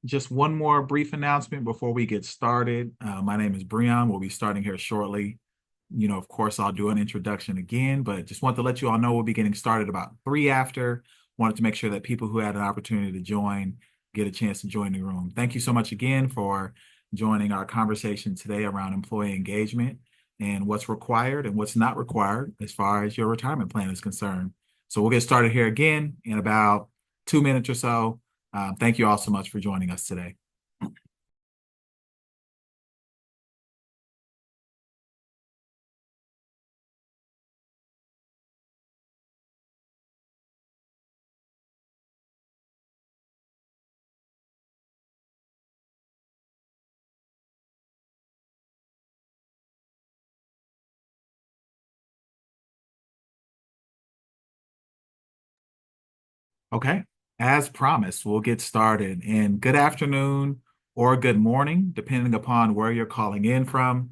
Just one more brief announcement before we get started. My name is Breon. We'll be starting here shortly. Of course, I'll do an introduction again, but just want to let you all know we'll be getting started about 3 after. Wanted to make sure that people who had an opportunity to join get a chance to join the room. Thank you so much again for joining our conversation today around employee engagement and what's required and what's not required as far as your retirement plan is concerned. So we'll get started here again in about 2 minutes or so. Thank you all so much for joining us today. Okay. As promised, we'll get started. And good afternoon or good morning, depending upon where you're calling in from.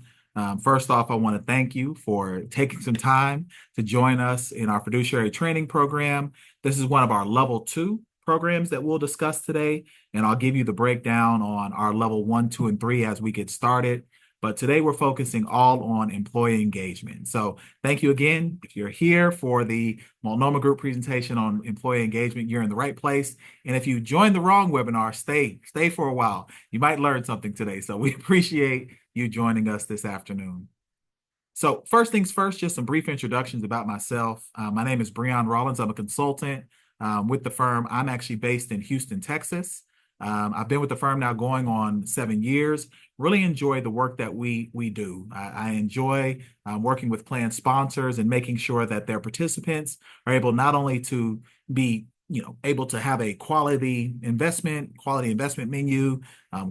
First off, I want to thank you for taking some time to join us in our fiduciary training program. This is one of our level 2 programs that we'll discuss today, and I'll give you the breakdown on our level 1, 2, and 3 as we get started. But today we're focusing all on employee engagement. So thank you again. If you're here for the Multnomah Group presentation on employee engagement, you're in the right place. And if you joined the wrong webinar, stay for a while. You might learn something today. So we appreciate you joining us this afternoon. So first things first, just some brief introductions about myself. My name is Breon Rollins. I'm a consultant with the firm. I'm actually based in Houston, Texas. I've been with the firm now going on 7 years. Really enjoy the work that we do. I enjoy working with plan sponsors and making sure that their participants are able not only to be able to have a quality investment menu,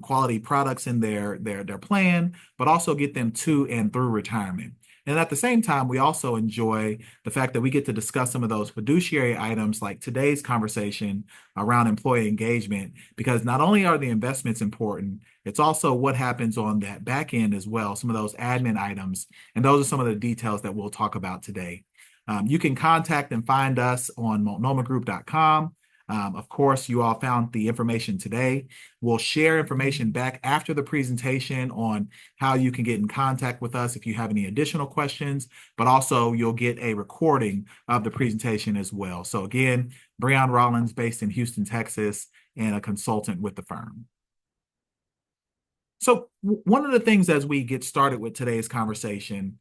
quality products in their plan, but also get them to and through retirement. And at the same time, we also enjoy the fact that we get to discuss some of those fiduciary items like today's conversation around employee engagement, because not only are the investments important, it's also what happens on that back end as well, some of those admin items. And those are some of the details that we'll talk about today. You can contact and find us on multnomahgroup.com. Of course, you all found the information today. We'll share information back after the presentation on how you can get in contact with us if you have any additional questions, but also you'll get a recording of the presentation as well. So again, Breon Rollins, based in Houston, Texas, and a consultant with the firm. So one of the things as we get started with today's conversation,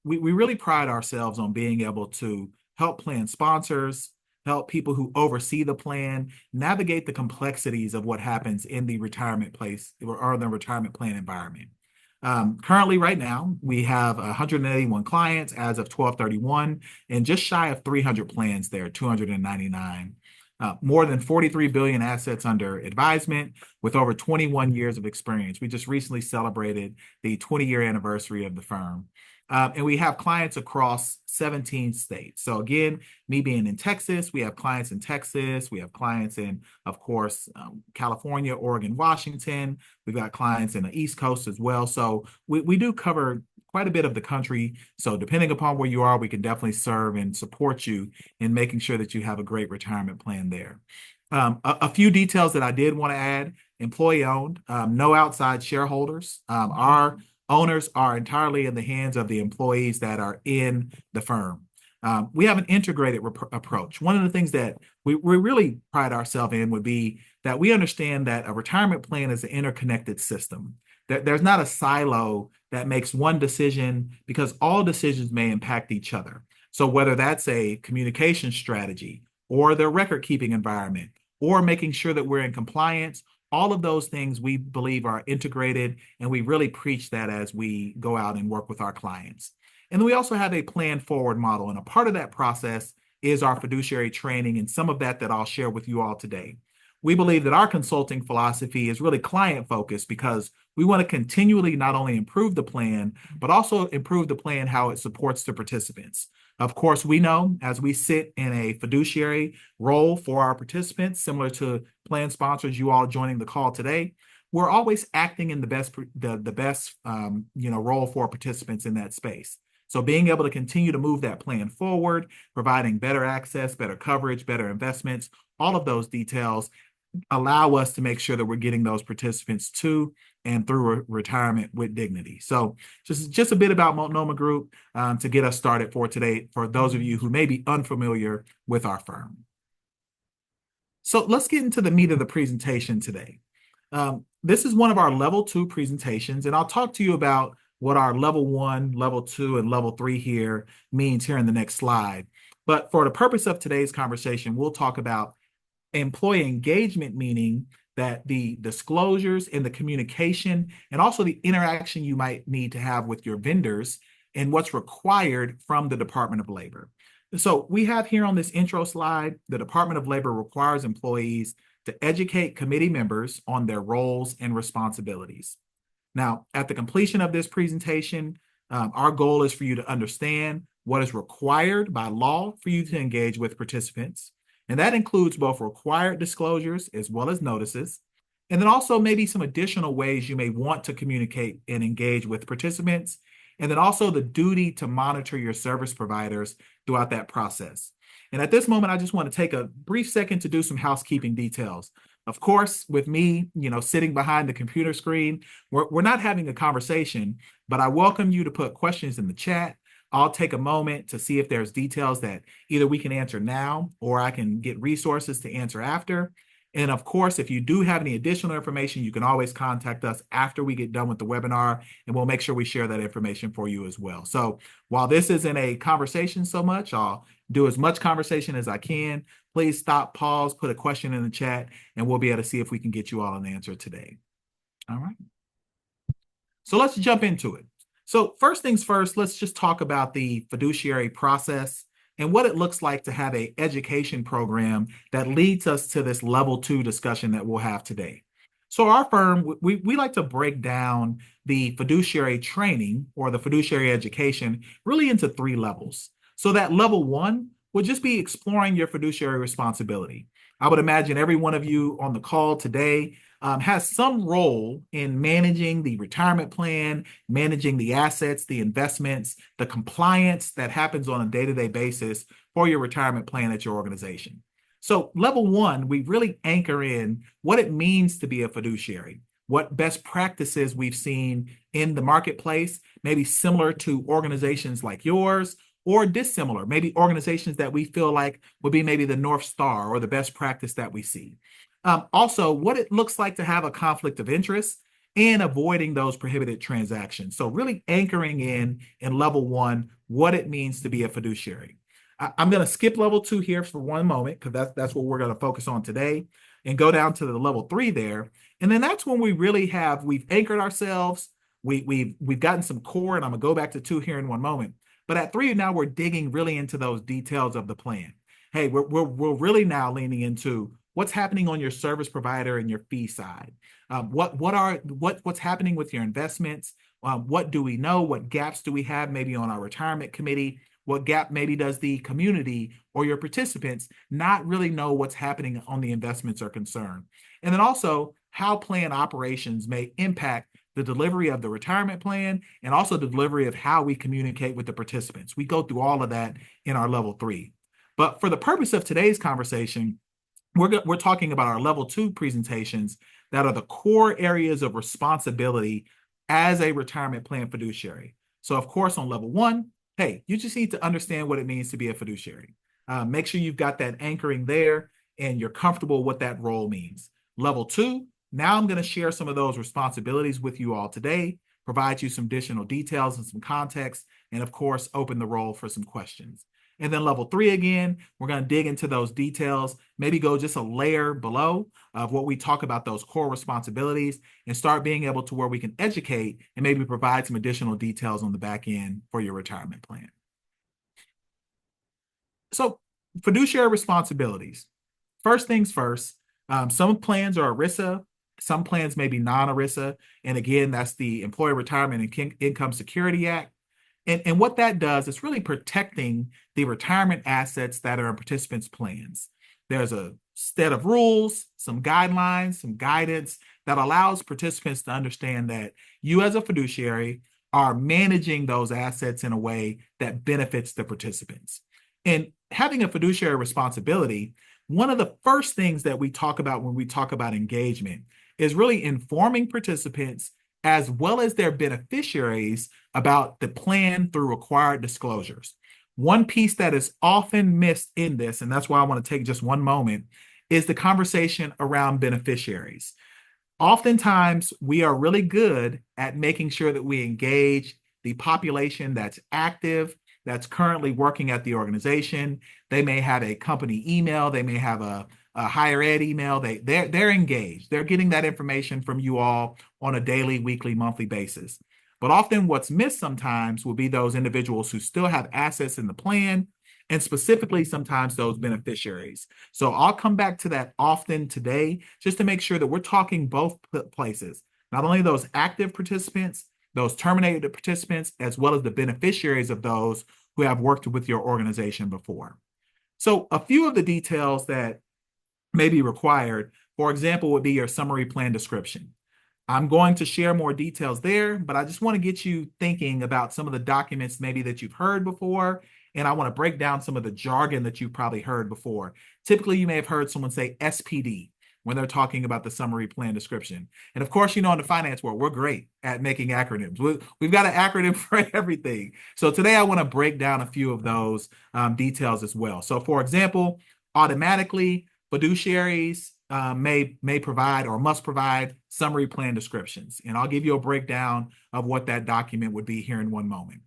we really pride ourselves on being able to help plan sponsors, help people who oversee the plan, navigate the complexities of what happens in the retirement place or the retirement plan environment. Currently, right now, we have 181 clients as of 12/31 and just shy of 300 plans there, 299. More than 43 billion assets under advisement with over 21 years of experience. We just recently celebrated the 20-year anniversary of the firm. And we have clients across 17 states. So again, me being in Texas, we have clients in Texas. We have clients in, of course, California, Oregon, Washington. We've got clients in the East Coast as well. So we do cover quite a bit of the country. So depending upon where you are, we can definitely serve and support you in making sure that you have a great retirement plan there. A few details that I did want to add: employee owned, no outside shareholders. Our owners are entirely in the hands of the employees that are in the firm. We have an integrated approach. One of the things that we really pride ourselves in would be that we understand that a retirement plan is an interconnected system. There's not a silo that makes one decision, because all decisions may impact each other. So whether that's a communication strategy or the record keeping environment or making sure that we're in compliance, all of those things we believe are integrated, and we really preach that as we go out and work with our clients. And then we also have a plan forward model, and a part of that process is our fiduciary training, and some of that I'll share with you all today. We believe that our consulting philosophy is really client focused, because we want to continually not only improve the plan, but also improve the plan how it supports the participants. Of course, we know as we sit in a fiduciary role for our participants, similar to plan sponsors, you all joining the call today, we're always acting in the best role for participants in that space. So being able to continue to move that plan forward, providing better access, better coverage, better investments, all of those details, allow us to make sure that we're getting those participants to and through retirement with dignity. So just a bit about Multnomah Group to get us started for today, for those of you who may be unfamiliar with our firm. So let's get into the meat of the presentation today. This is one of our level 2 presentations, and I'll talk to you about what our level 1, level 2, and level 3 here means here in the next slide. But for the purpose of today's conversation, we'll talk about employee engagement, meaning that the disclosures and the communication and also the interaction you might need to have with your vendors and what's required from the Department of Labor. So we have here on this intro slide, the Department of Labor requires employees to educate committee members on their roles and responsibilities. Now, at the completion of this presentation, our goal is for you to understand what is required by law for you to engage with participants. And that includes both required disclosures as well as notices. And then also maybe some additional ways you may want to communicate and engage with participants. And then also the duty to monitor your service providers throughout that process. And at this moment, I just want to take a brief second to do some housekeeping details. Of course, with me, sitting behind the computer screen, we're not having a conversation, but I welcome you to put questions in the chat. I'll take a moment to see if there's details that either we can answer now or I can get resources to answer after. And of course, if you do have any additional information, you can always contact us after we get done with the webinar, and we'll make sure we share that information for you as well. So while this isn't a conversation so much, I'll do as much conversation as I can. Please stop, pause, put a question in the chat, and we'll be able to see if we can get you all an answer today. All right. So let's jump into it. So first things first, let's just talk about the fiduciary process and what it looks like to have an education program that leads us to this level 2 discussion that we'll have today. So our firm, we like to break down the fiduciary training or the fiduciary education really into 3 levels. So that level 1 would just be exploring your fiduciary responsibility. I would imagine every one of you on the call today has some role in managing the retirement plan, managing the assets, the investments, the compliance that happens on a day-to-day basis for your retirement plan at your organization. So level 1, we really anchor in what it means to be a fiduciary, what best practices we've seen in the marketplace, maybe similar to organizations like yours, or dissimilar, maybe organizations that we feel like would be maybe the North Star or the best practice that we see. Also, what it looks like to have a conflict of interest and avoiding those prohibited transactions. So really anchoring in level 1, what it means to be a fiduciary. I'm going to skip level 2 here for one moment because that's what we're going to focus on today and go down to the level 3 there. And then that's when we've anchored ourselves. We've gotten some core, and I'm going to go back to 2 here in one moment. But at 3, now we're digging really into those details of the plan. Hey, we're really now leaning into what's happening on your service provider and your fee side. What's happening with your investments? What do we know? What gaps do we have maybe on our retirement committee? What gap maybe does the community or your participants not really know what's happening on the investments are concerned? And then also how plan operations may impact the delivery of the retirement plan and also the delivery of how we communicate with the participants. We go through all of that in our level 3. But for the purpose of today's conversation, we're talking about our level 2 presentations that are the core areas of responsibility as a retirement plan fiduciary. So of course, on level 1, hey, you just need to understand what it means to be a fiduciary. Make sure you've got that anchoring there and you're comfortable what that role means. Level 2, now I'm going to share some of those responsibilities with you all today, provide you some additional details and some context, and of course, open the role for some questions. And then level 3, again, we're going to dig into those details, maybe go just a layer below of what we talk about those core responsibilities and start being able to where we can educate and maybe provide some additional details on the back end for your retirement plan. So fiduciary responsibilities. First things first, some plans are ERISA, some plans may be non-ERISA. And again, that's the Employee Retirement and Income Security Act. And what that does is really protecting the retirement assets that are in participants' plans. There's a set of rules, some guidelines, some guidance that allows participants to understand that you as a fiduciary are managing those assets in a way that benefits the participants. And having a fiduciary responsibility, one of the first things that we talk about when we talk about engagement is really informing participants as well as their beneficiaries about the plan through required disclosures. One piece that is often missed in this, and that's why I want to take just one moment, is the conversation around beneficiaries. Oftentimes, we are really good at making sure that we engage the population that's active, that's currently working at the organization. They may have a company email, they may have a higher ed email. They're engaged. They're getting that information from you all on a daily, weekly, monthly basis. But often what's missed sometimes will be those individuals who still have assets in the plan, and specifically sometimes those beneficiaries. So I'll come back to that often today just to make sure that we're talking both places, not only those active participants, those terminated participants, as well as the beneficiaries of those who have worked with your organization before. So a few of the details that may be required, for example, would be your summary plan description. I'm going to share more details there, but I just want to get you thinking about some of the documents maybe that you've heard before, and I want to break down some of the jargon that you've probably heard before. Typically, you may have heard someone say SPD when they're talking about the summary plan description. And of course, in the finance world, we're great at making acronyms. We've got an acronym for everything. So today I want to break down a few of those details as well. So for example, automatically, fiduciaries may provide or must provide summary plan descriptions. And I'll give you a breakdown of what that document would be here in one moment.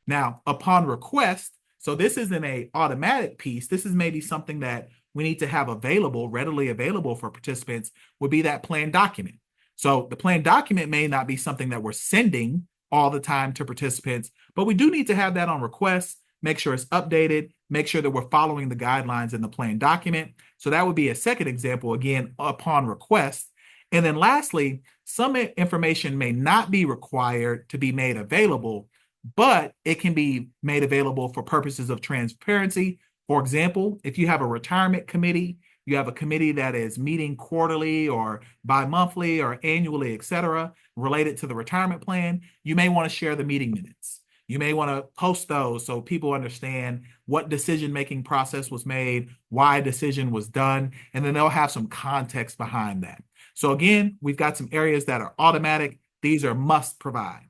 Now, upon request, so this isn't an automatic piece. This is maybe something that we need to have available, readily available for participants, would be that plan document. So the plan document may not be something that we're sending all the time to participants, but we do need to have that on request, make sure it's updated, make sure that we're following the guidelines in the plan document. So that would be a second example, again, upon request. And then lastly, some information may not be required to be made available, but it can be made available for purposes of transparency. For example, if you have a retirement committee, you have a committee that is meeting quarterly or bi-monthly or annually, et cetera, related to the retirement plan, you may want to share the meeting minutes. You may want to post those so people understand what decision-making process was made, why a decision was done, and then they'll have some context behind that. So again, we've got some areas that are automatic. These are must provide.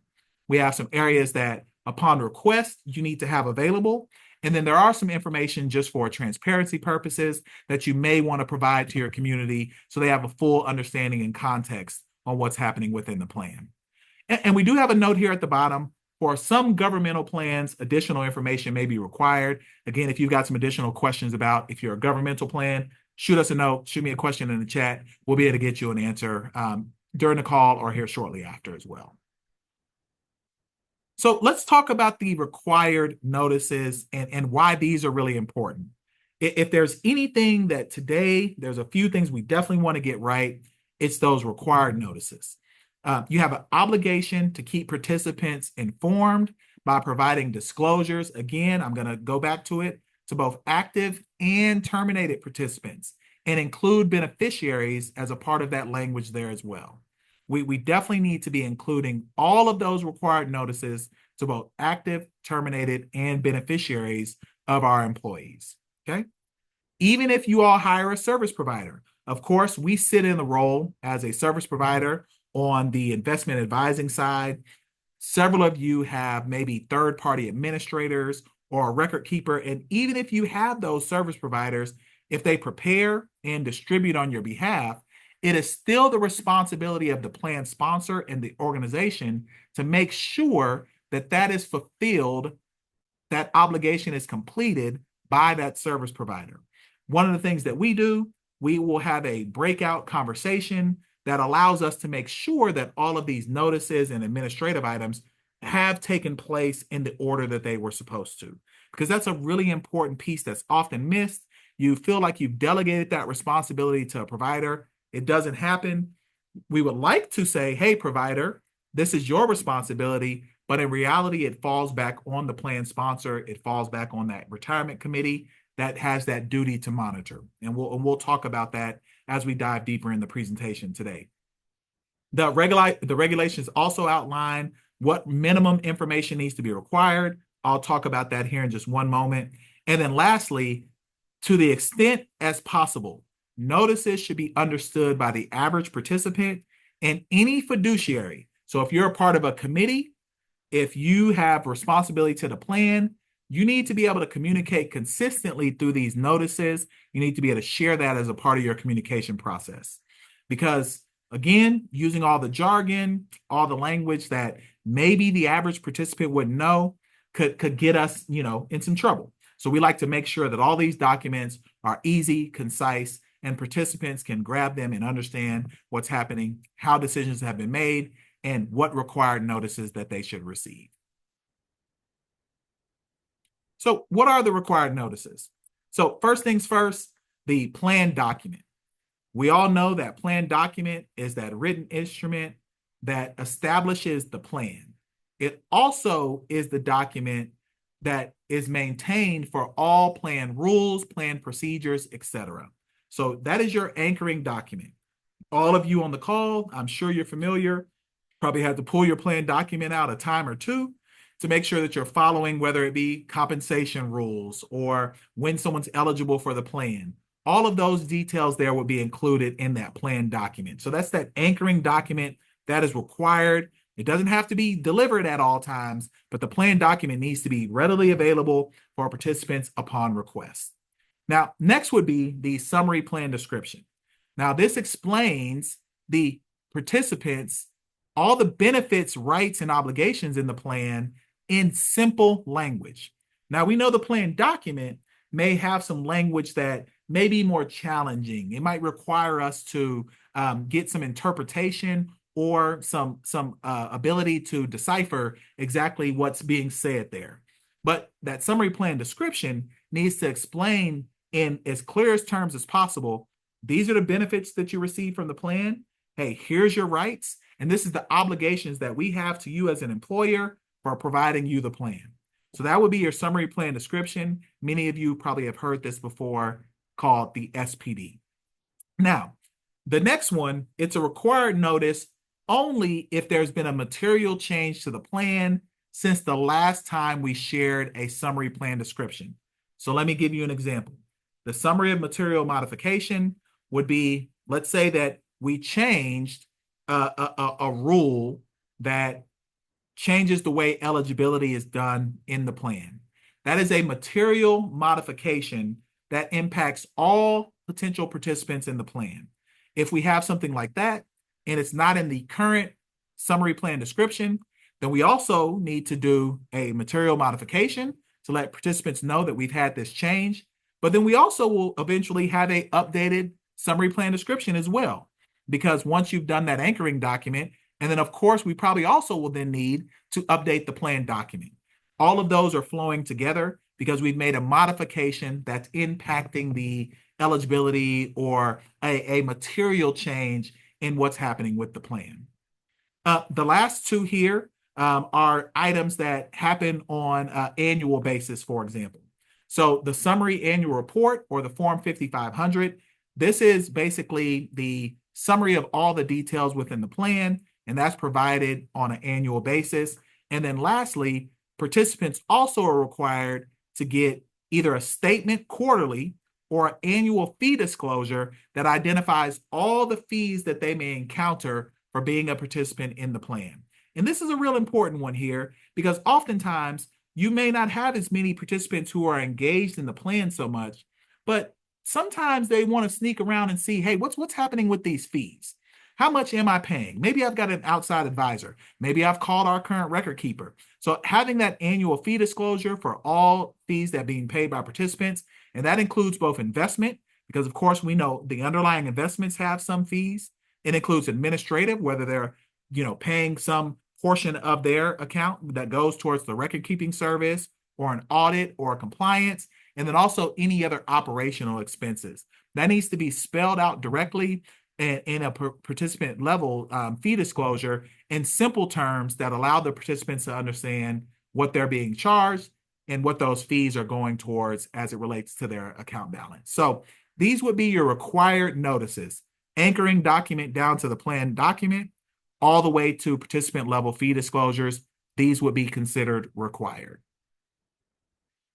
We have some areas that upon request, you need to have available. And then there are some information just for transparency purposes that you may want to provide to your community so they have a full understanding and context on what's happening within the plan. And we do have a note here at the bottom. For some governmental plans, additional information may be required. Again, if you've got some additional questions about if you're a governmental plan, shoot us a note, shoot me a question in the chat. We'll be able to get you an answer during the call or here shortly after as well. So let's talk about the required notices and why these are really important. If there's anything that today, there's a few things we definitely want to get right, it's those required notices. You have an obligation to keep participants informed by providing disclosures. Again, I'm going to go back to it, to both active and terminated participants, and include beneficiaries as a part of that language there as well. We definitely need to be including all of those required notices to both active, terminated, and beneficiaries of our employees, okay? Even if you all hire a service provider, of course, we sit in the role as a service provider on the investment advising side. Several of you have maybe third-party administrators or a record keeper, and even if you have those service providers, if they prepare and distribute on your behalf, it is still the responsibility of the plan sponsor and the organization to make sure that that is fulfilled, that obligation is completed by that service provider. One of the things that we do, we will have a breakout conversation that allows us to make sure that all of these notices and administrative items have taken place in the order that they were supposed to, because that's a really important piece that's often missed. You feel like you've delegated that responsibility to a provider. It doesn't happen. We would like to say, hey, provider, this is your responsibility, but in reality, it falls back on the plan sponsor. It falls back on that retirement committee that has that duty to monitor. And we'll talk about that as we dive deeper in the presentation today. The regulations also outline what minimum information needs to be required. I'll talk about that here in just one moment. And then lastly, To the extent as possible, notices should be understood by the average participant and any fiduciary. So if you're a part of a committee, if you have responsibility to the plan, you need to be able to communicate consistently through these notices. You need to be able to share that as a part of your communication process. Because again, using all the jargon, all the language that maybe the average participant wouldn't know could get us, in some trouble. So we like to make sure that all these documents are easy, concise, and participants can grab them and understand what's happening, how decisions have been made, and what required notices that they should receive. So what are the required notices? So first things first, the plan document. We all know that plan document is that written instrument that establishes the plan. It also is the document that is maintained for all plan rules, plan procedures, etc. So that is your anchoring document. All of you on the call, I'm sure you're familiar, probably had to pull your plan document out a time or two to make sure that you're following, whether it be compensation rules or when someone's eligible for the plan. All of those details there will be included in that plan document. So that's that anchoring document that is required. It doesn't have to be delivered at all times, but the plan document needs to be readily available for participants upon request. Now, next would be the summary plan description. Now, this explains the participants all the benefits, rights, and obligations in the plan in simple language. Now, we know the plan document may have some language that may be more challenging. It might require us to get some interpretation or some ability to decipher exactly what's being said there. But that summary plan description needs to explain in as clear as terms as possible, these are the benefits that you receive from the plan. Hey, here's your rights. And this is the obligations that we have to you as an employer for providing you the plan. So that would be your summary plan description. Many of you probably have heard this before, called the SPD. Now, the next one, it's a required notice only if there's been a material change to the plan since the last time we shared a summary plan description. So let me give you an example. The summary of material modification would be, let's say that we changed a rule that changes the way eligibility is done in the plan. That is a material modification that impacts all potential participants in the plan. If we have something like that and it's not in the current summary plan description, then we also need to do a material modification to let participants know that we've had this change. But then we also will eventually have a updated summary plan description as well. Because once you've done that anchoring document, and then of course, we probably also will then need to update the plan document. All of those are flowing together because we've made a modification that's impacting the eligibility or a material change in what's happening with the plan. The last two here are items that happen on an annual basis, for example. So the summary annual report or the Form 5500, this is basically the summary of all the details within the plan, and that's provided on an annual basis. And then lastly, participants also are required to get either a statement quarterly or an annual fee disclosure that identifies all the fees that they may encounter for being a participant in the plan. And this is a real important one here because oftentimes you may not have as many participants who are engaged in the plan so much, but sometimes they want to sneak around and see, hey, what's happening with these fees? How much am I paying? Maybe I've got an outside advisor. Maybe I've called our current record keeper. So having that annual fee disclosure for all fees that are being paid by participants, and that includes both investment, because of course we know the underlying investments have some fees. It includes administrative, whether they're, paying some portion of their account that goes towards the record keeping service or an audit or a compliance, and then also any other operational expenses. That needs to be spelled out directly in a participant level fee disclosure in simple terms that allow the participants to understand what they're being charged and what those fees are going towards as it relates to their account balance. So these would be your required notices, anchoring document down to the plan document, all the way to participant level fee disclosures. These would be considered required.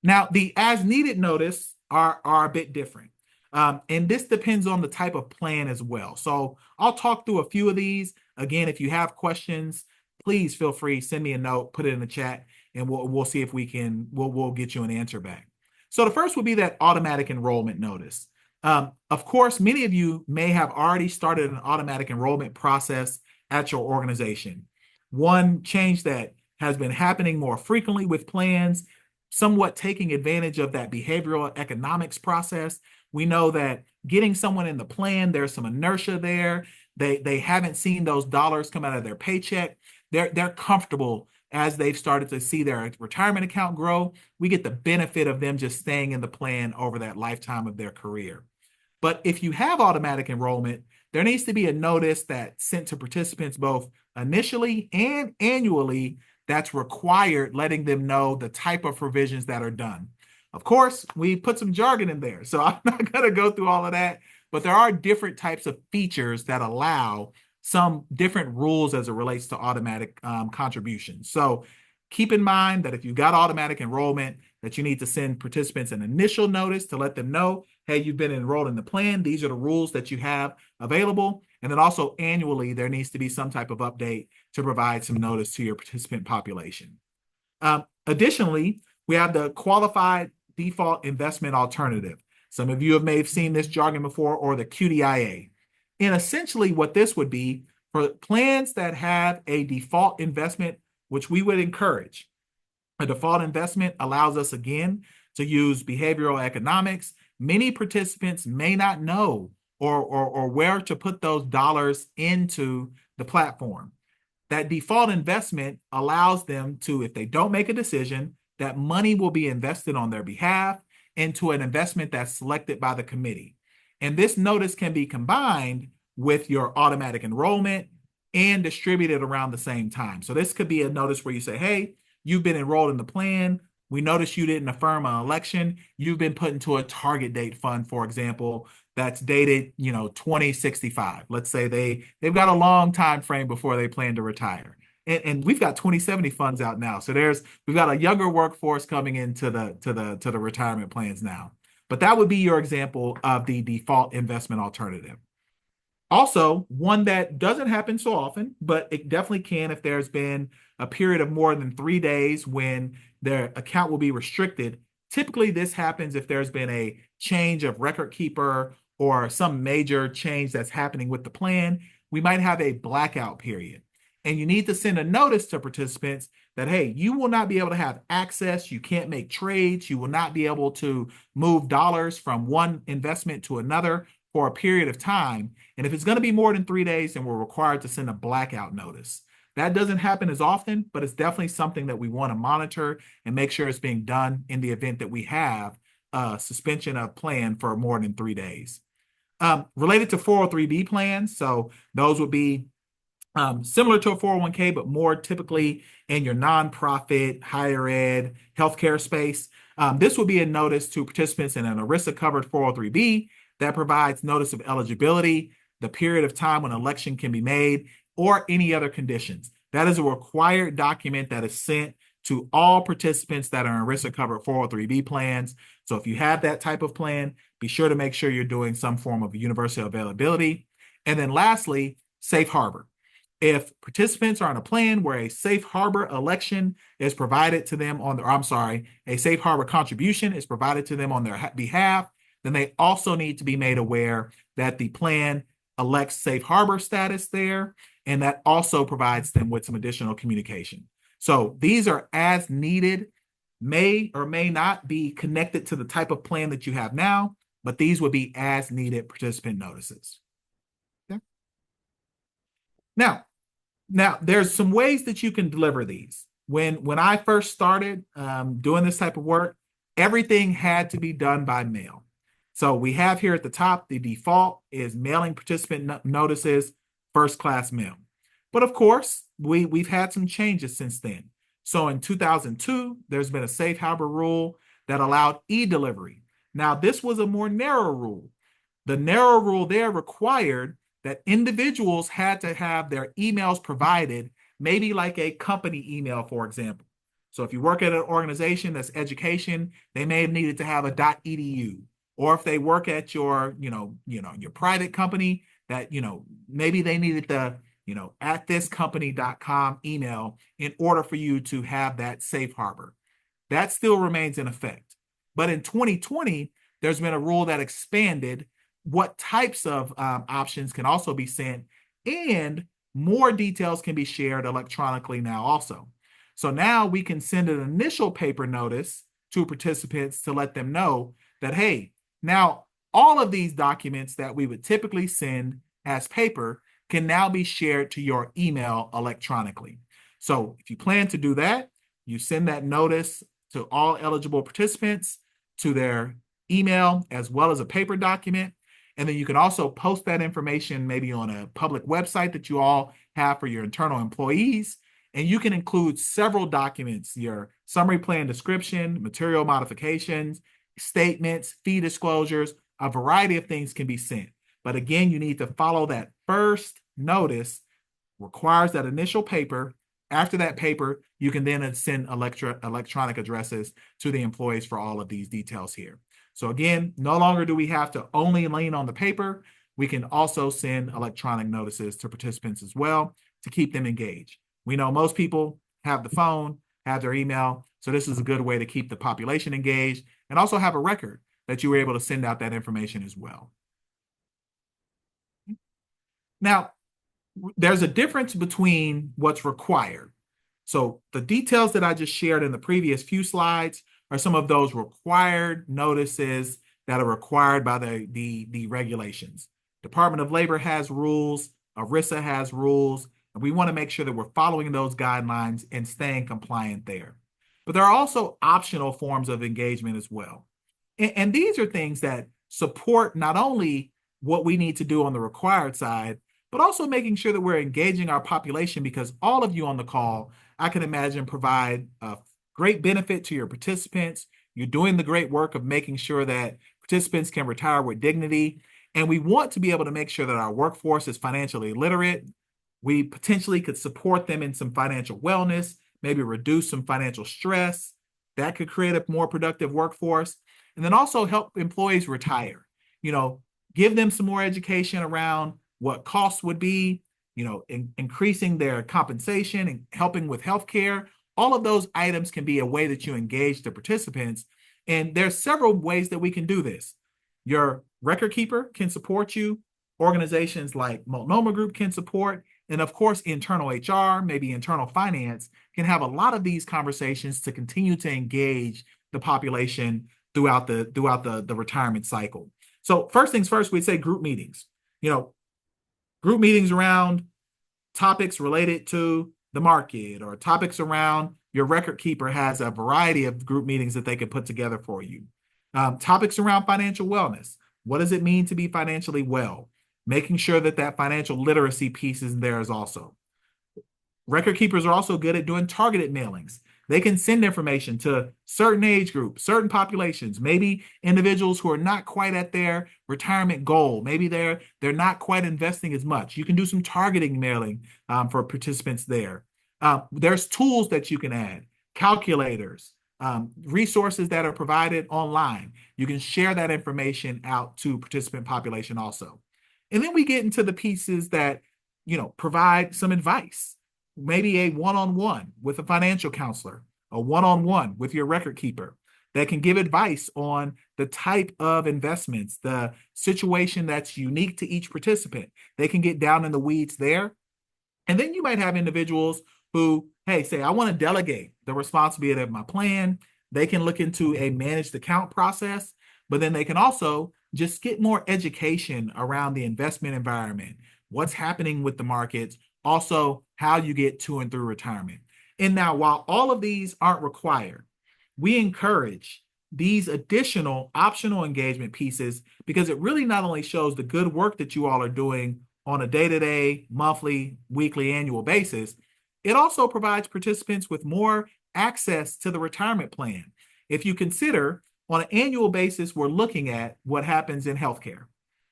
Now, the as needed notice are a bit different. And this depends on the type of plan as well. So I'll talk through a few of these. Again, if you have questions, please feel free, send me a note, put it in the chat, and we'll see if we'll get you an answer back. So the first would be that automatic enrollment notice. Of course, many of you may have already started an automatic enrollment process at your organization. One change that has been happening more frequently with plans, somewhat taking advantage of that behavioral economics process. We know that getting someone in the plan, there's some inertia there. They haven't seen those dollars come out of their paycheck. They're comfortable as they've started to see their retirement account grow. We get the benefit of them just staying in the plan over that lifetime of their career. But if you have automatic enrollment, there needs to be a notice that's sent to participants both initially and annually that's required, letting them know the type of provisions that are done. Of course, we put some jargon in there, so I'm not going to go through all of that, but there are different types of features that allow some different rules as it relates to automatic contributions. So keep in mind that if you've got automatic enrollment, that you need to send participants an initial notice to let them know, hey, you've been enrolled in the plan. These are the rules that you have available. And then also annually, there needs to be some type of update to provide some notice to your participant population. Additionally, we have the qualified default investment alternative. Some of you may have seen this jargon before, or the QDIA. And essentially what this would be for plans that have a default investment, which we would encourage. A default investment allows us, again, to use behavioral economics. Many participants may not know or where to put those dollars into the platform. That default investment allows them to, if they don't make a decision, that money will be invested on their behalf into an investment that's selected by the committee. And this notice can be combined with your automatic enrollment and distributed around the same time. So this could be a notice where you say, hey, you've been enrolled in the plan. We noticed you didn't affirm an election. You've been put into a target date fund, for example, that's dated, 2065. Let's say they've got a long time frame before they plan to retire. And we've got 2070 funds out now. So we've got a younger workforce coming into the retirement plans now. But that would be your example of the default investment alternative. Also, one that doesn't happen so often, but it definitely can if there's been a period of more than 3 days when their account will be restricted. Typically, this happens if there's been a change of record keeper or some major change that's happening with the plan. We might have a blackout period. And you need to send a notice to participants that, hey, you will not be able to have access. You can't make trades. You will not be able to move dollars from one investment to another for a period of time. And if it's going to be more than 3 days, then we're required to send a blackout notice. That doesn't happen as often, but it's definitely something that we want to monitor and make sure it's being done in the event that we have a suspension of plan for more than 3 days. Related to 403B plans, so those would be similar to a 401k, but more typically in your nonprofit, higher ed, healthcare space. This would be a notice to participants in an ERISA-covered 403B that provides notice of eligibility, the period of time when election can be made, or any other conditions. That is a required document that is sent to all participants that are in ERISA-covered 403B plans. So if you have that type of plan, be sure to make sure you're doing some form of universal availability. And then lastly, safe harbor. If participants are on a plan where a safe harbor election is provided to them a safe harbor contribution is provided to them on their behalf, then they also need to be made aware that the plan elects safe harbor status there, and that also provides them with some additional communication. So these are as needed, may or may not be connected to the type of plan that you have now, but these would be as needed participant notices. Okay. Now, there's some ways that you can deliver these. When I first started doing this type of work, everything had to be done by mail. So we have here at the top, the default is mailing participant notices, first class mail. But of course, we've had some changes since then. So in 2002, there's been a safe harbor rule that allowed e-delivery. Now, this was a more narrow rule. The narrow rule there required that individuals had to have their emails provided, maybe like a company email, for example. So if you work at an organization that's education, they may have needed to have a .edu. Or if they work at your private company, that, maybe they needed the, at thiscompany.com email in order for you to have that safe harbor. That still remains in effect. But in 2020, there's been a rule that expanded what types of options can also be sent, and more details can be shared electronically now also. So now we can send an initial paper notice to participants to let them know that, hey, now all of these documents that we would typically send as paper can now be shared to your email electronically. So if you plan to do that, you send that notice to all eligible participants to their email as well as a paper document. And then you can also post that information maybe on a public website that you all have for your internal employees. And you can include several documents, your summary plan description, material modifications, statements, fee disclosures, a variety of things can be sent. But again, you need to follow that first notice, requires that initial paper. After that paper, you can then send electronic addresses to the employees for all of these details here. So again, no longer do we have to only lean on the paper. We can also send electronic notices to participants as well to keep them engaged. We know most people have the phone, have their email, so this is a good way to keep the population engaged and also have a record that you were able to send out that information as well. Now, there's a difference between what's required. So the details that I just shared in the previous few slides are some of those required notices that are required by the regulations. Department of Labor has rules, ERISA has rules, and we want to make sure that we're following those guidelines and staying compliant there. But there are also optional forms of engagement as well. And these are things that support not only what we need to do on the required side, but also making sure that we're engaging our population, because all of you on the call, I can imagine, provide a great benefit to your participants. You're doing the great work of making sure that participants can retire with dignity. And we want to be able to make sure that our workforce is financially literate. We potentially could support them in some financial wellness, maybe reduce some financial stress. That could create a more productive workforce. And then also help employees retire. Give them some more education around what costs would be, increasing their compensation and helping with healthcare. All of those items can be a way that you engage the participants. And there's several ways that we can do this. Your record keeper can support you. Organizations like Multnomah Group can support. And of course, internal HR, maybe internal finance, can have a lot of these conversations to continue to engage the population throughout the retirement cycle. So first things first, we'd say group meetings. Group meetings around topics related to the market, or topics around your record keeper has a variety of group meetings that they can put together for you. Topics around financial wellness. What does it mean to be financially well? Making sure that financial literacy piece is there as also. Record keepers are also good at doing targeted mailings. They can send information to certain age groups, certain populations, maybe individuals who are not quite at their retirement goal. Maybe they're not quite investing as much. You can do some targeting mailing for participants there. There's tools that you can add, calculators, resources that are provided online. You can share that information out to participant population also. And then we get into the pieces that, provide some advice. Maybe a one-on-one with a financial counselor, a one-on-one with your record keeper that can give advice on the type of investments, the situation that's unique to each participant. They can get down in the weeds there. And then you might have individuals who, hey, say, I want to delegate the responsibility of my plan. They can look into a managed account process, but then they can also just get more education around the investment environment, what's happening with the markets, also how you get to and through retirement. And now, while all of these aren't required, we encourage these additional optional engagement pieces, because it really not only shows the good work that you all are doing on a day-to-day, monthly, weekly, annual basis, it also provides participants with more access to the retirement plan. If you consider, on an annual basis, we're looking at what happens in healthcare.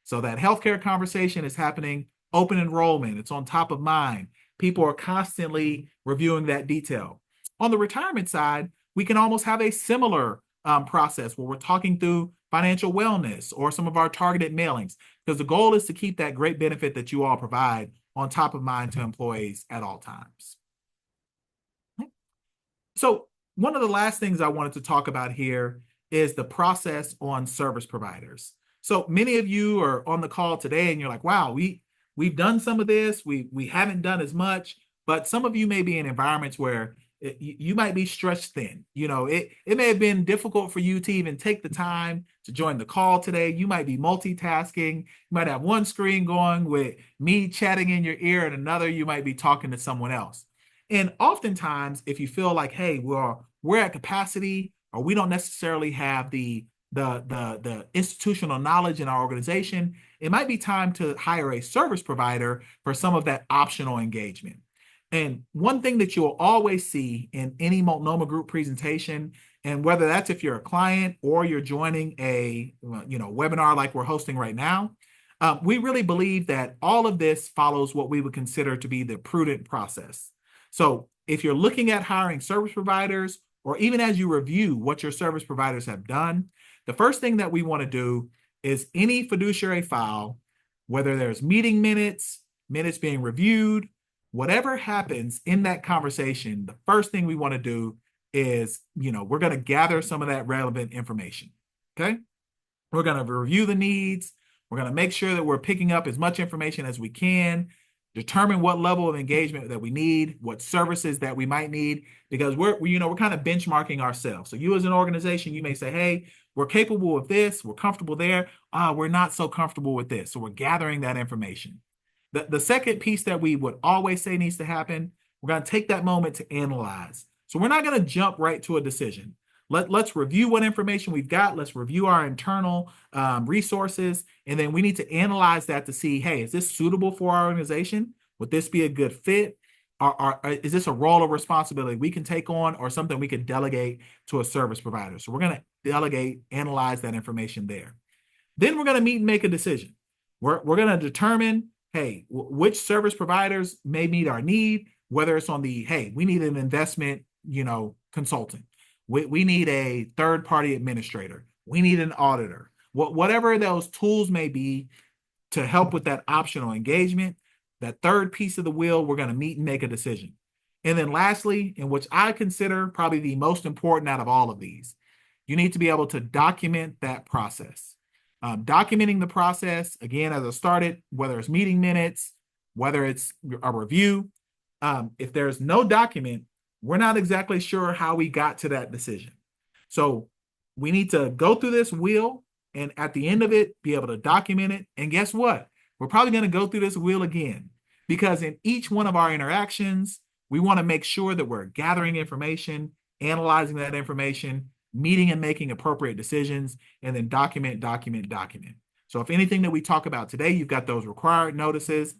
So that healthcare conversation is happening, open enrollment, it's on top of mind. People are constantly reviewing that detail. On the retirement side, we can almost have a similar process where we're talking through financial wellness or some of our targeted mailings, because the goal is to keep that great benefit that you all provide on top of mind to employees at all times. So, one of the last things I wanted to talk about here is the process on service providers. So many of you are on the call today and you're like, wow, we've done some of this, we haven't done as much, but some of you may be in environments where you might be stretched thin. It may have been difficult for you to even take the time to join the call today. You might be multitasking. You might have one screen going with me chatting in your ear and another you might be talking to someone else. And oftentimes, if you feel like, hey, we're at capacity, or we don't necessarily have the institutional knowledge in our organization, it might be time to hire a service provider for some of that optional engagement. And one thing that you'll always see in any Multnomah Group presentation, and whether that's if you're a client or you're joining a webinar like we're hosting right now, we really believe that all of this follows what we would consider to be the prudent process. So if you're looking at hiring service providers, or even as you review what your service providers have done, the first thing that we want to do is any fiduciary file, whether there's meeting minutes, minutes being reviewed, whatever happens in that conversation, the first thing we want to do is, we're going to gather some of that relevant information. Okay. We're going to review the needs. We're going to make sure that we're picking up as much information as we can, determine what level of engagement that we need, what services that we might need, because we're kind of benchmarking ourselves. So you as an organization, you may say, hey, we're capable of this, we're comfortable there. We're not so comfortable with this. So we're gathering that information. The second piece that we would always say needs to happen, we're going to take that moment to analyze. So we're not going to jump right to a decision. Let's review what information we've got. Let's review our internal resources. And then we need to analyze that to see, hey, is this suitable for our organization? Would this be a good fit? Or is this a role or responsibility we can take on, or something we could delegate to a service provider? So we're going to delegate, analyze that information there. Then we're going to meet and make a decision. We're going to determine, hey, which service providers may meet our need, whether it's on the, hey, we need an investment, consultant. We need a third-party administrator. We need an auditor. Whatever those tools may be to help with that optional engagement, that third piece of the wheel, we're going to meet and make a decision. And then lastly, in which I consider probably the most important out of all of these, you need to be able to document that process. Documenting the process, again, as I started, whether it's meeting minutes, whether it's a review, if there's no document, we're not exactly sure how we got to that decision. So we need to go through this wheel, and at the end of it, be able to document it. And guess what? We're probably going to go through this wheel again, because in each one of our interactions, we want to make sure that we're gathering information, analyzing that information, meeting and making appropriate decisions, and then document. So if anything that we talk about today, you've got those required notices,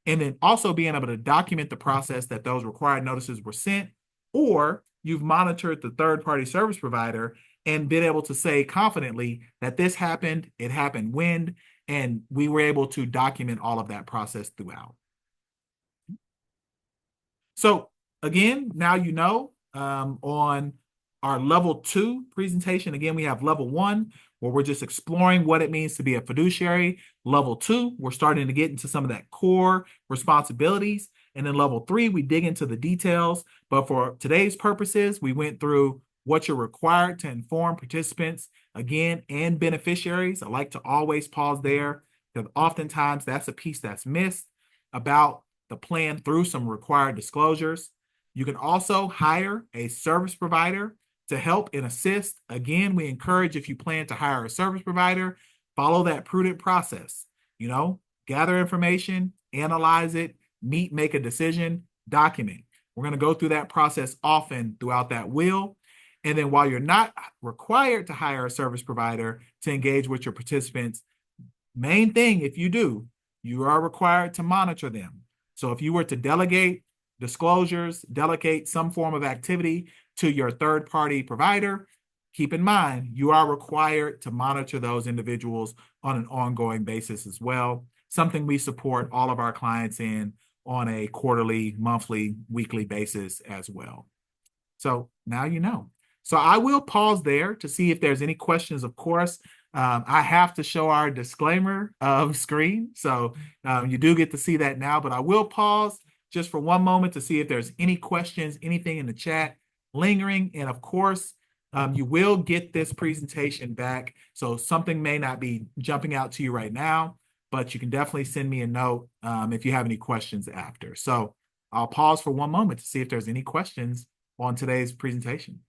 and then also being able to document the process that those required notices were sent, or you've monitored the third-party service provider and been able to say confidently that this happened, it happened when, and we were able to document all of that process throughout. So again, now on our level 2 presentation, again, we have level 1, where we're just exploring what it means to be a fiduciary. Level 2, we're starting to get into some of that core responsibilities. And then level 3, we dig into the details. But for today's purposes, we went through what you're required to inform participants, again, and beneficiaries. I like to always pause there, because oftentimes that's a piece that's missed about the plan through some required disclosures. You can also hire a service provider to help and assist. Again, we encourage, if you plan to hire a service provider, follow that prudent process. Gather information, analyze it, meet, make a decision, document. We're going to go through that process often throughout that wheel. And then while you're not required to hire a service provider to engage with your participants, main thing, if you do, you are required to monitor them. So if you were to delegate disclosures, delegate some form of activity to your third-party provider, keep in mind, you are required to monitor those individuals on an ongoing basis as well, something we support all of our clients in on a quarterly, monthly, weekly basis as well. So now you know. So I will pause there to see if there's any questions. Of course, I have to show our disclaimer of screen. So you do get to see that now, but I will pause just for one moment to see if there's any questions, anything in the chat lingering. And of course, you will get this presentation back. So something may not be jumping out to you right now, but you can definitely send me a note if you have any questions after. So I'll pause for one moment to see if there's any questions on today's presentation.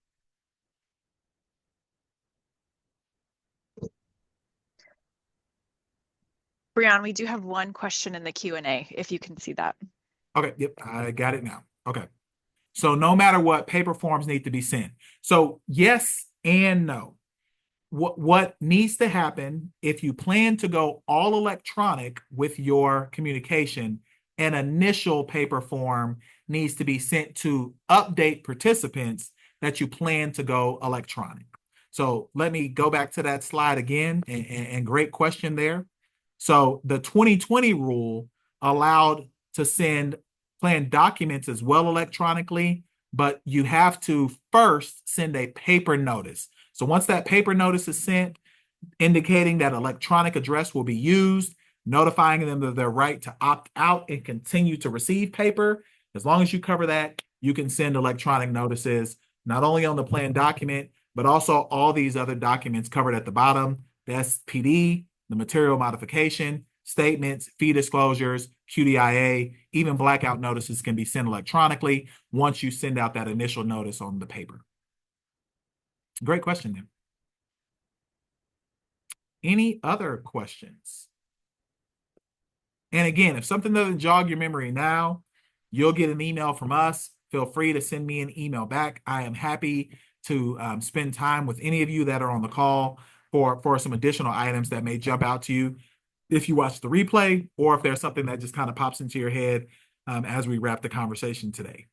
Brian, we do have one question in the Q&A, if you can see that. Okay, yep, I got it now. Okay. So no matter what, paper forms need to be sent. So yes and no. What needs to happen if you plan to go all electronic with your communication, an initial paper form needs to be sent to update participants that you plan to go electronic. So let me go back to that slide again, and great question there. So the 2020 rule allowed to send plan documents as well electronically, but you have to first send a paper notice. So once that paper notice is sent, indicating that electronic address will be used, notifying them of their right to opt out and continue to receive paper. As long as you cover that, you can send electronic notices, not only on the plan document, but also all these other documents covered at the bottom, the SPD, the material modification, statements, fee disclosures, QDIA, even blackout notices can be sent electronically once you send out that initial notice on the paper. Great question there. Any other questions? And again, if something doesn't jog your memory now, you'll get an email from us. Feel free to send me an email back. I am happy to spend time with any of you that are on the call for some additional items that may jump out to you if you watch the replay, or if there's something that just kind of pops into your head as we wrap the conversation today.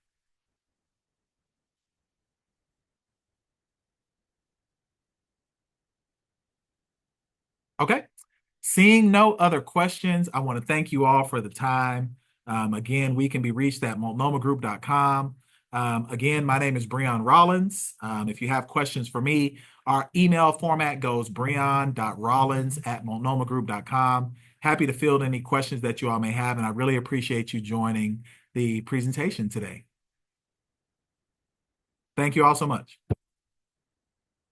Okay. Seeing no other questions, I want to thank you all for the time. Again, we can be reached at multnomagroup.com. Again, my name is Breon Rollins. If you have questions for me, our email format goes breon.rollins@multnomagroup.com. Happy to field any questions that you all may have, and I really appreciate you joining the presentation today. Thank you all so much.